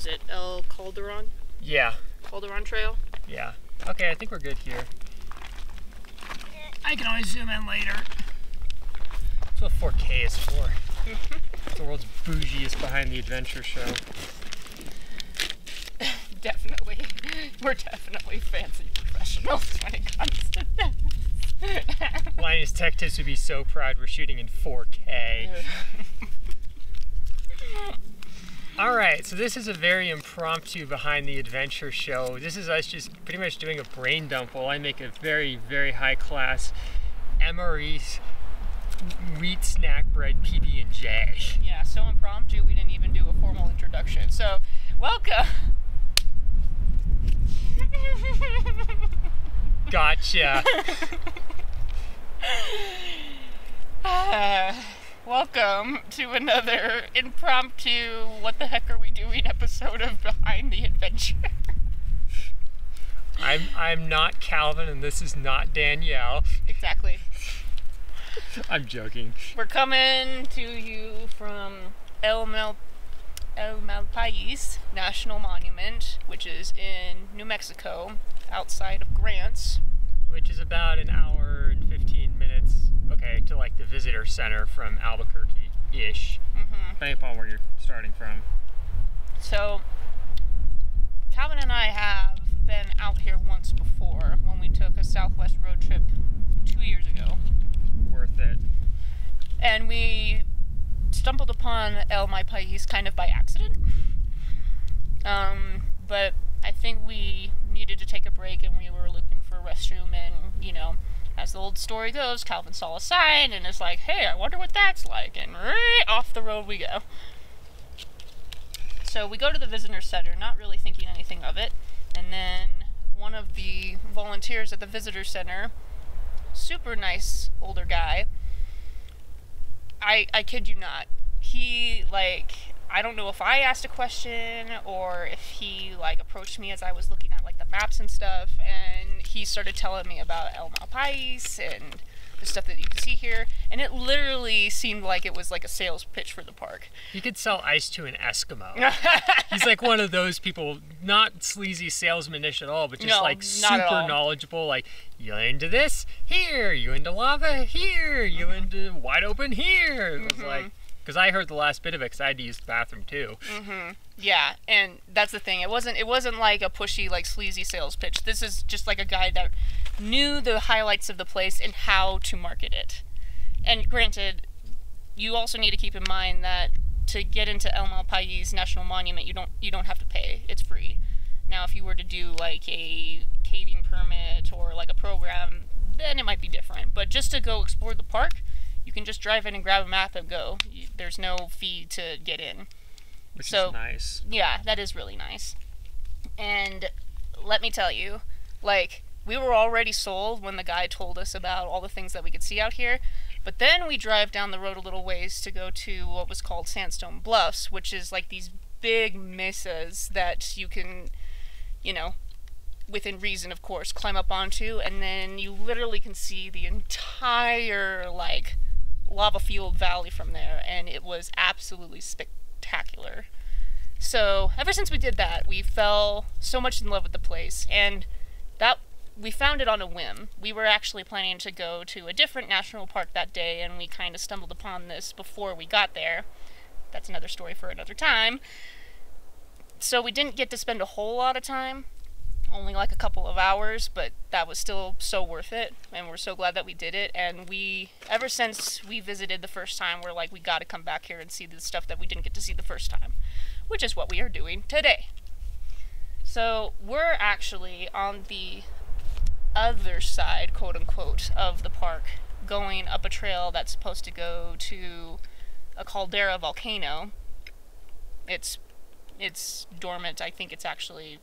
is it? El Calderon? Yeah. Calderon Trail? Yeah. Okay, I think we're good here. I can always zoom in later. That's what 4K is for. It's the world's bougiest behind the adventure show. Definitely. We're definitely fancy professionals when it comes to this. Linus Tech Tips would be so proud we're shooting in 4K. Alright, so this is a very impromptu behind the adventure show. This is us just pretty much doing a brain dump while I make a very, very high class MRE wheat snack bread PB&J. Yeah, so impromptu we didn't even do a formal introduction. So, welcome! Gotcha. Welcome to another impromptu, what the heck are we doing episode of Behind the Adventure. I'm not Calvin and this is not Danielle. Exactly. I'm joking. We're coming to you from El Malpais National Monument, which is in New Mexico, outside of Grants. Which is about an hour and 15 minutes, okay, to like the visitor center from Albuquerque-ish, depending upon where you're starting from. So, Calvin and I have been out here once before when we took a Southwest road trip 2 years ago. Worth it. And we stumbled upon El Malpais kind of by accident. But I think we needed to take a break and we were looking for a restroom and, you know, as the old story goes, Calvin saw a sign and it's like, hey, I wonder what that's like, and right off the road we go. So we go to the visitor center, not really thinking anything of it, and then one of the volunteers at the visitor center, super nice older guy, I kid you not, he, like, I don't know if I asked a question or if he, like, approached me as I was looking at, like, the maps and stuff, and he started telling me about El Malpais and the stuff that you can see here, and it literally seemed like it was like a sales pitch for the park. You could sell ice to an Eskimo. He's like one of those people, not sleazy salesman-ish at all, but just like super knowledgeable, like, you into this? Here! You into lava? Here! You into wide open? Here! It was like, because I heard the last bit of it because I had to use the bathroom too. Yeah, and that's the thing. It wasn't like a pushy, like, sleazy sales pitch. This is just like a guy that knew the highlights of the place and how to market it. And granted, you also need to keep in mind that to get into El Malpais National Monument, you don't have to pay. It's free. Now, if you were to do like a caving permit or like a program, then it might be different. But just to go explore the park, you can just drive in and grab a map and go. There's no fee to get in. Which is nice. Yeah, that is really nice. And let me tell you, like, we were already sold when the guy told us about all the things that we could see out here. But then we drive down the road a little ways to go to what was called Sandstone Bluffs, which is like these big mesas that you can, you know, within reason, of course, climb up onto. And then you literally can see the entire, like, lava field valley from there. And it was absolutely spectacular. So ever since we did that, we fell so much in love with the place, and that we found it on a whim. We were actually planning to go to a different national park that day, and we kind of stumbled upon this before we got there. That's another story for another time. So we didn't get to spend a whole lot of time, only like a couple of hours, but that was still so worth it, and we're so glad that we did it. And we, ever since we visited the first time, we're like, we gotta come back here and see the stuff that we didn't get to see the first time, which is what we are doing today. So we're actually on the other side, quote unquote, of the park, going up a trail that's supposed to go to a caldera volcano. It's dormant. I think it's actually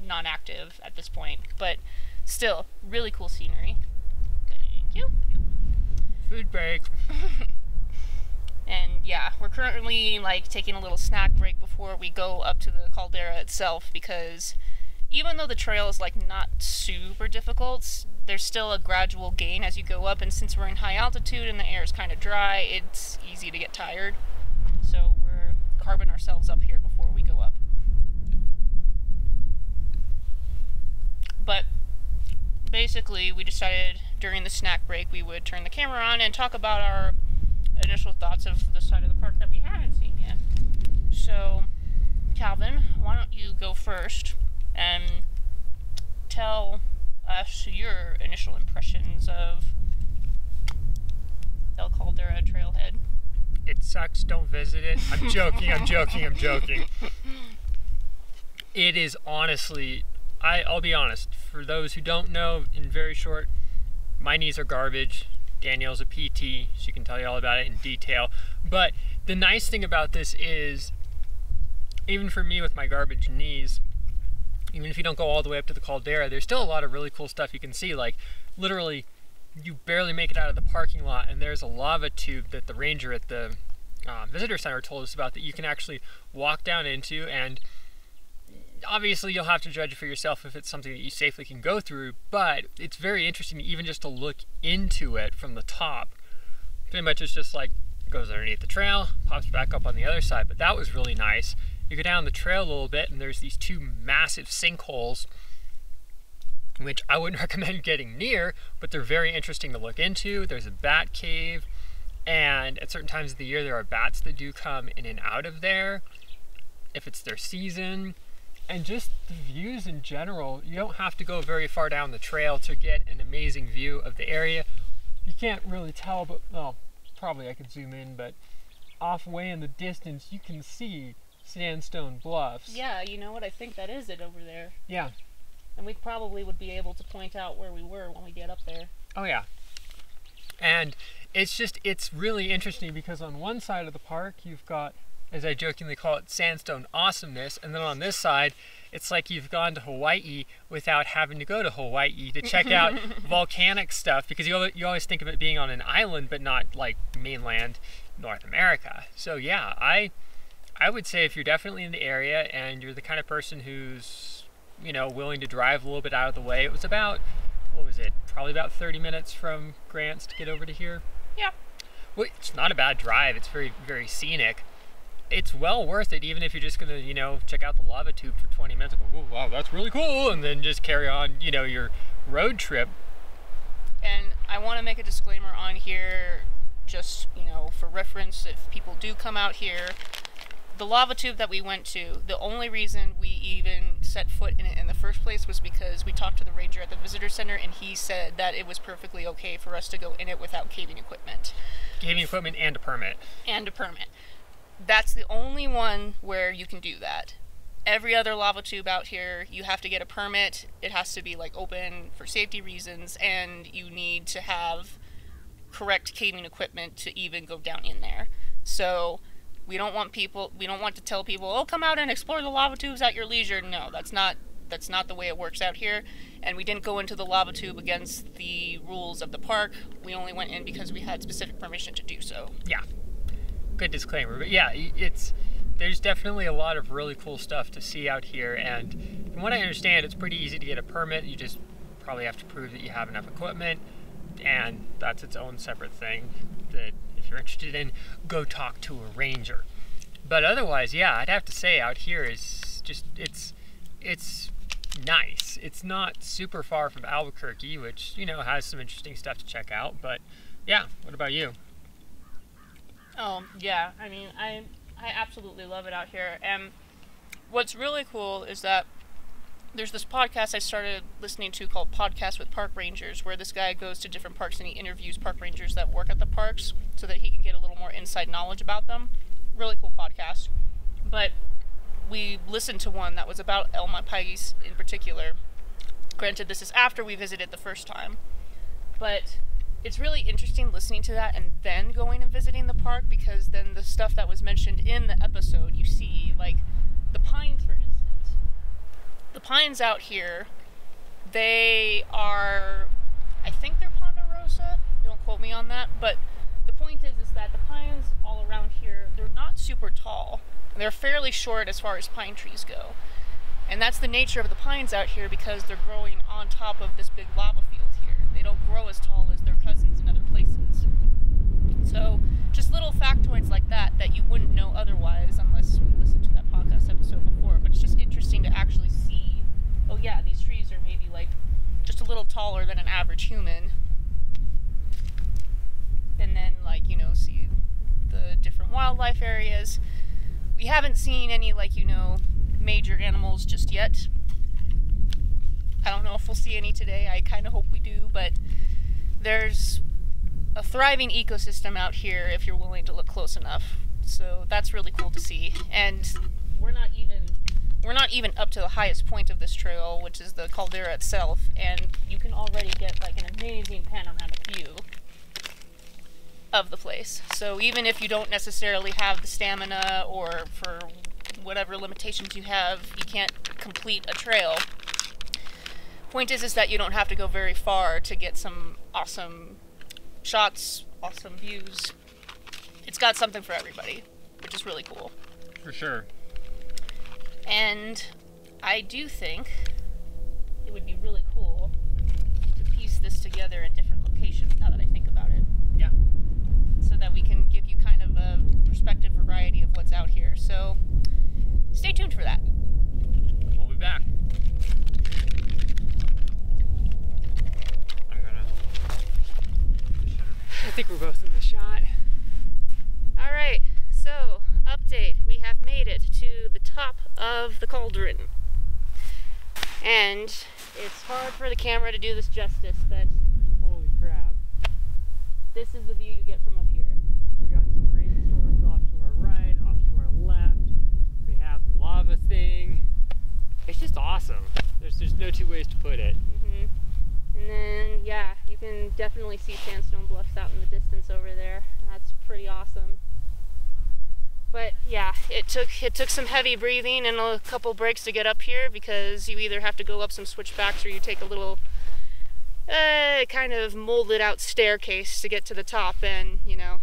non-active at this point, but still really cool scenery. Thank you. Food break. And yeah, we're currently like taking a little snack break before we go up to the caldera itself, because even though the trail is like not super difficult, there's still a gradual gain as you go up, and since we're in high altitude and the air is kind of dry, it's easy to get tired. So we're carving ourselves up here before we go up. basically we decided during the snack break we would turn the camera on and talk about our initial thoughts of the side of the park that we haven't seen yet. So, Calvin, why don't you go first and tell us your initial impressions of El Caldera Trailhead. It sucks, don't visit it. I'm joking. It is honestly, I'll be honest, for those who don't know, in very short, my knees are garbage. Danielle's a PT, she can tell you all about it in detail. But the nice thing about this is, even for me with my garbage knees, even if you don't go all the way up to the caldera, there's still a lot of really cool stuff you can see. Like, literally, you barely make it out of the parking lot, and there's a lava tube that the ranger at the visitor center told us about that you can actually walk down into, and obviously you'll have to judge for yourself if it's something that you safely can go through, but it's very interesting even just to look into it from the top. Pretty much it's just like, goes underneath the trail, pops back up on the other side, but that was really nice. You go down the trail a little bit, and there's these two massive sinkholes, which I wouldn't recommend getting near, but they're very interesting to look into. There's a bat cave, and at certain times of the year there are bats that do come in and out of there if it's their season. And just the views in general, you don't have to go very far down the trail to get an amazing view of the area. You can't really tell, but, well, probably I could zoom in, but off way in the distance you can see sandstone bluffs. Yeah, you know what, I think that is it over there. Yeah. And we probably would be able to point out where we were when we get up there. Oh yeah. And it's really interesting because on one side of the park you've got, as I jokingly call it, sandstone awesomeness, and then on this side it's like you've gone to Hawaii without having to go to Hawaii to check out volcanic stuff, because you always think of it being on an island but not like mainland North America. So yeah, I would say if you're definitely in the area and you're the kind of person who's, you know, willing to drive a little bit out of the way. It was about, what was it, probably about 30 minutes from Grants to get over to here. Yeah. Well, it's not a bad drive. It's very, very scenic. It's well worth it, even if you're just going to, you know, check out the lava tube for 20 minutes and go, oh, wow, that's really cool, and then just carry on, you know, your road trip. And I want to make a disclaimer on here, just, you know, for reference, if people do come out here. The lava tube that we went to, the only reason we even set foot in it in the first place was because we talked to the ranger at the visitor center, and he said that it was perfectly okay for us to go in it without caving equipment. Caving equipment and a permit. And a permit. That's the only one where you can do that. Every other lava tube out here, you have to get a permit. It has to be like open for safety reasons, and you need to have correct caving equipment to even go down in there. So we don't want to tell people, oh, come out and explore the lava tubes at your leisure. No, that's not the way it works out here. And we didn't go into the lava tube against the rules of the park. We only went in because we had specific permission to do so. Yeah. Good disclaimer. But yeah, there's definitely a lot of really cool stuff to see out here. And from what I understand, it's pretty easy to get a permit. You just probably have to prove that you have enough equipment. And that's its own separate thing that, if you're interested in, go talk to a ranger. But otherwise, yeah, I'd have to say out here is just, it's nice. It's not super far from Albuquerque, which, you know, has some interesting stuff to check out. But yeah, what about you? Oh, yeah, I mean, I absolutely love it out here. And what's really cool is that there's this podcast I started listening to called Podcasts with Park Rangers, where this guy goes to different parks and he interviews park rangers that work at the parks so that he can get a little more inside knowledge about them. Really cool podcast. But we listened to one that was about El Malpais in particular. Granted, this is after we visited the first time. But it's really interesting listening to that and then going and visiting the park, because then the stuff that was mentioned in the episode you see, like the pines, for instance. The pines out here, they are, I think they're ponderosa, don't quote me on that, but the point is that the pines all around here, they're not super tall. They're fairly short as far as pine trees go. And that's the nature of the pines out here, because they're growing on top of this big lava field here. They don't grow as tall as their cousins in other places. So just little factoids like that you wouldn't know otherwise unless we listened to that podcast episode before. But it's just interesting to actually see, oh yeah, these trees are maybe like just a little taller taller than an average human. And then, like, you know, see the different wildlife areas. We haven't seen any, like, you know, major animals just yet. I don't know if we'll see any today. I kind of hope we do, but there's a thriving ecosystem out here if you're willing to look close enough. So that's really cool to see. And we're not even up to the highest point of this trail, which is the caldera itself, and you can already get like an amazing panoramic view of the place. So even if you don't necessarily have the stamina, or for whatever limitations you have, you can't complete a trail. Point is that you don't have to go very far to get some awesome shots, awesome views. It's got something for everybody, which is really cool. For sure. And I do think it would be really cool to piece this together in different locations, now that I think about it. Yeah. So that we can give you kind of a perspective variety of what's out here. So stay tuned for that. We'll be back. I think we're both in the shot. All right, so update. We have made it to the top of the cauldron. And it's hard for the camera to do this justice, but holy crap. This is the view you get from up here. We got some rainstorms off to our right, off to our left. We have the lava thing. It's just awesome. There's no two ways to put it. And then, yeah, you can definitely see sandstone bluffs out in the distance over there. That's pretty awesome. But yeah, it took some heavy breathing and a couple breaks to get up here, because you either have to go up some switchbacks or you take a little kind of molded out staircase to get to the top. And, you know,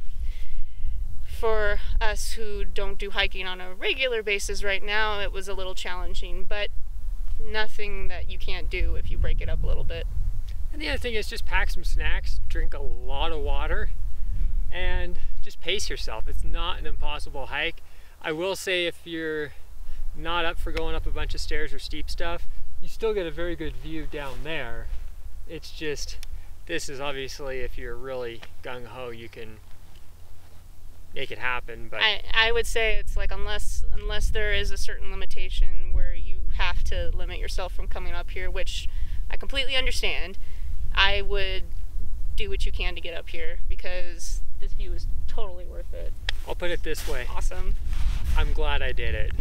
for us who don't do hiking on a regular basis right now, it was a little challenging, but nothing that you can't do if you break it up a little bit. And the other thing is just pack some snacks, drink a lot of water, and just pace yourself. It's not an impossible hike. I will say, if you're not up for going up a bunch of stairs or steep stuff, you still get a very good view down there. It's just, this is obviously, if you're really gung-ho, you can make it happen. But I would say it's like, unless there is a certain limitation where you have to limit yourself from coming up here, which I completely understand, I would do what you can to get up here, because this view is totally worth it. I'll put it this way. Awesome. I'm glad I did it.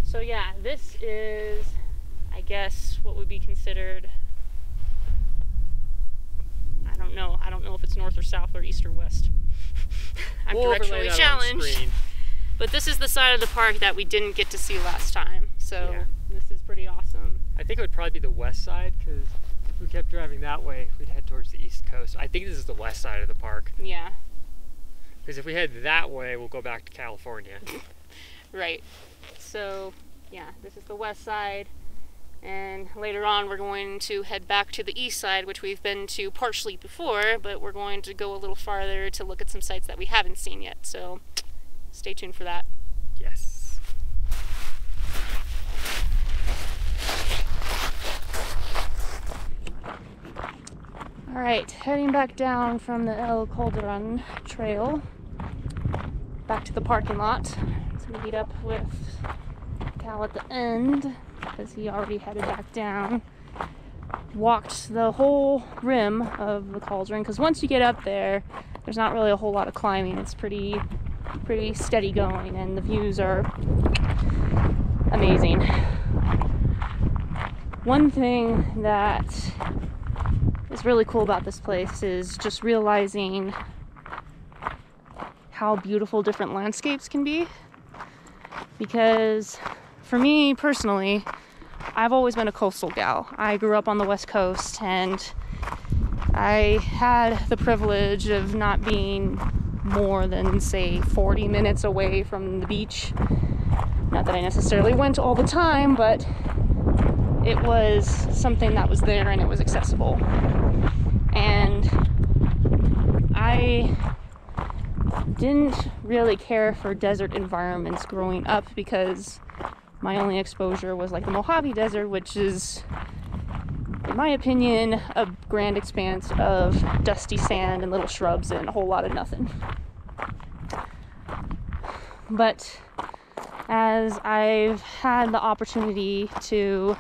So yeah, this is, I guess, what would be considered, I don't know if it's north or south or east or west. I'm directionally challenged. But this is the side of the park that we didn't get to see last time. So yeah, this is pretty awesome. I think it would probably be the west side, because if we kept driving that way, we'd head towards the east coast. I think this is the west side of the park. Yeah. Because if we head that way, we'll go back to California. Right. So, yeah, this is the west side. And later on, we're going to head back to the east side, which we've been to partially before, but we're going to go a little farther to look at some sites that we haven't seen yet. So stay tuned for that. Yes. All right, heading back down from the El Calderon trail, back to the parking lot. So we meet up with Cal at the end, because he already headed back down. Walked the whole rim of the cauldron, because once you get up there, there's not really a whole lot of climbing. It's pretty steady going, and the views are amazing. One thing that is really cool about this place is just realizing how beautiful different landscapes can be. Because for me personally, I've always been a coastal gal. I grew up on the West Coast, and I had the privilege of not being more than, say, 40 minutes away from the beach. Not that I necessarily went all the time, but it was something that was there and it was accessible. And I didn't really care for desert environments growing up, because my only exposure was like the Mojave Desert, which is in my opinion, a grand expanse of dusty sand and little shrubs and a whole lot of nothing. But as I've had the opportunity to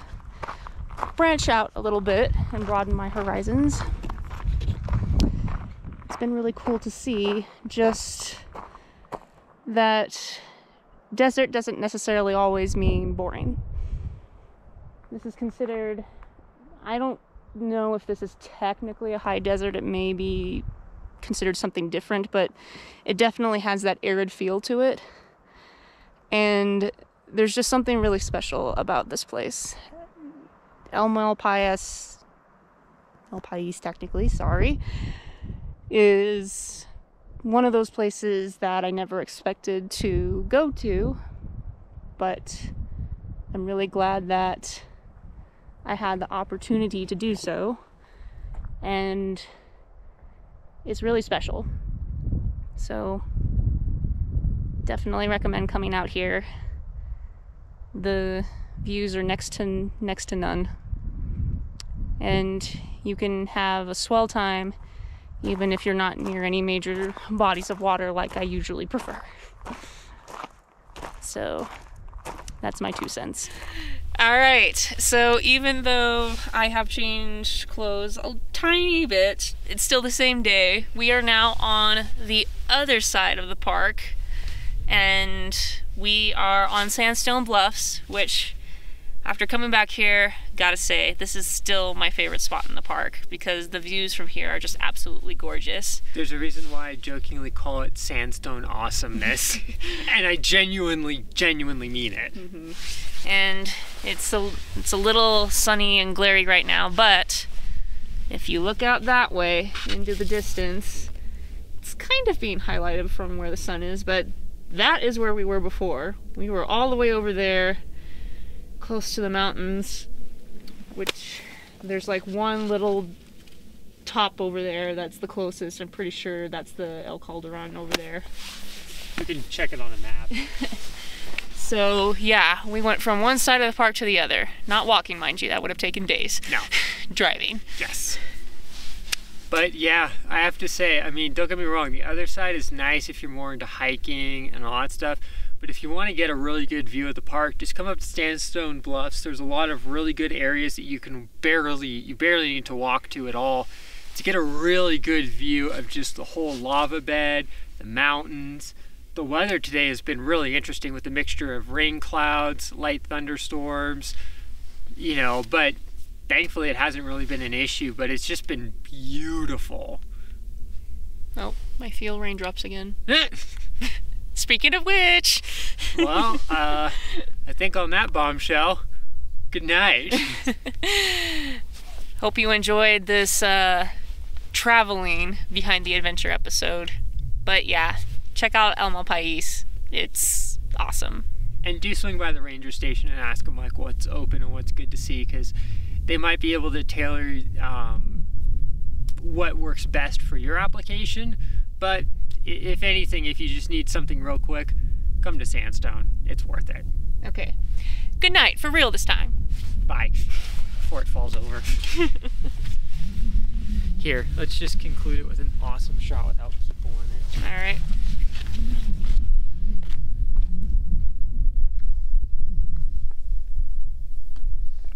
branch out a little bit and broaden my horizons, it's been really cool to see just that desert doesn't necessarily always mean boring. This is considered, I don't know if this is technically a high desert, it may be considered something different, but it definitely has that arid feel to it. And there's just something really special about this place. Malpais technically, is one of those places that I never expected to go to, but I'm really glad that I had the opportunity to do so, and it's really special. So definitely recommend coming out here. The views are next to none, and you can have a swell time even if you're not near any major bodies of water like I usually prefer. So that's my 2 cents. All right, so even though I have changed clothes a tiny bit, it's still the same day. We are now on the other side of the park, and we are on Sandstone Bluffs, which, after coming back here, gotta say, this is still my favorite spot in the park because the views from here are just absolutely gorgeous. There's a reason why I jokingly call it sandstone awesomeness, and I genuinely mean it. Mm-hmm. And it's a little sunny and glary right now, but if you look out that way into the distance, it's kind of being highlighted from where the sun is, but that is where we were before. We were all the way over there, close to the mountains, which there's like one little top over there that's the closest. I'm pretty sure that's the El Calderon over there. You can check it on a map. So yeah, we went from one side of the park to the other. Not walking, mind you, that would have taken days. No. Driving. Yes. But yeah, I have to say, I mean, don't get me wrong, the other side is nice if you're more into hiking and all that stuff. But if you want to get a really good view of the park, just come up to Sandstone Bluffs. There's a lot of really good areas that you barely need to walk to at all to get a really good view of just the whole lava bed, the mountains. The weather today has been really interesting with the mixture of rain clouds, light thunderstorms, you know, but thankfully it hasn't really been an issue, but it's just been beautiful. Oh, I feel raindrops again. Speaking of which. Well, I think on that bombshell, good night. Hope you enjoyed this traveling behind the adventure episode. But yeah, check out Malpais. It's awesome. And do swing by the ranger station and ask them like what's open and what's good to see, because they might be able to tailor what works best for your application. But if anything, if you just need something real quick, come to Sandstone. It's worth it. Okay. Good night, for real this time. Bye. Before it falls over. Here, let's just conclude it with an awesome shot without people in it. All right.